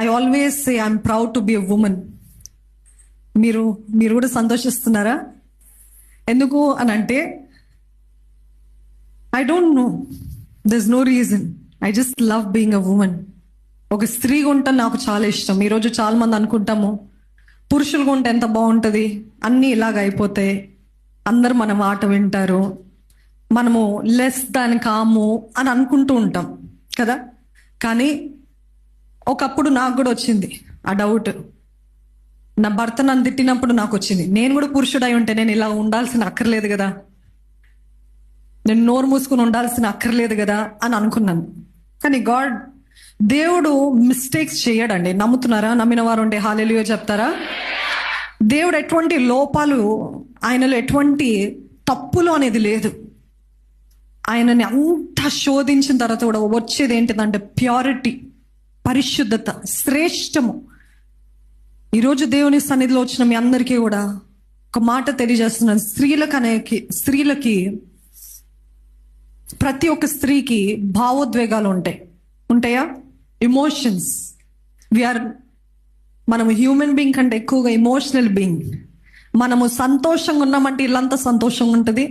I always say I'm proud to be a woman. మీరు కూడా సంతోషిస్తున్నారా? ఎందుకు అని అంటే, I don't know, this no reason, I just love being a woman. ఒక స్త్రీగా ఉంటాను నాకు చాలా ఇష్టం. ఈరోజు చాలా మంది అనుకుంటాము పురుషులుగా ఉంటే ఎంత బాగుంటుంది, అన్నీ ఇలాగ అయిపోతాయి, అందరు మన మాట వింటారు, మనము లెస్ దాని కాము అని అనుకుంటూ ఉంటాం కదా. కానీ ఒకప్పుడు నాకు కూడా వచ్చింది ఆ డౌట్. నా భర్త నన్ను తిట్టినప్పుడు నాకు వచ్చింది, నేను కూడా పురుషుడై ఉంటే నేను ఇలా ఉండాల్సిన అక్కర్లేదు కదా, నేను నోరు మూసుకుని ఉండాల్సిన అక్కర్లేదు కదా అని అనుకున్నాను. కానీ దేవుడు మిస్టేక్స్ చేయడండి. నమ్ముతున్నారా? నమ్మిన వారు ఉంటే హల్లెలూయా చెప్తారా? దేవుడు ఎటువంటి లోపాలు, ఆయనలో ఎటువంటి తప్పులు అనేది లేదు. ఆయనని అంత శోధించిన తర్వాత కూడా వచ్చేది ఏంటిదంటే ప్యూరిటీ, పరిశుద్ధత, శ్రేష్టము. ఈరోజు దేవుని సన్నిధిలో వచ్చిన మీ అందరికీ కూడా ఒక మాట తెలియజేస్తున్నాను. స్త్రీలకి ప్రతి ఒక్క స్త్రీకి భావోద్వేగాలు ఉంటాయా? ఎమోషన్స్. మనము హ్యూమన్ బీయింగ్ కంటే ఎక్కువగా ఎమోషనల్ బీయింగ్. మనము సంతోషంగా ఉన్నామంటే ఇల్లంతా సంతోషంగా ఉంటుంది,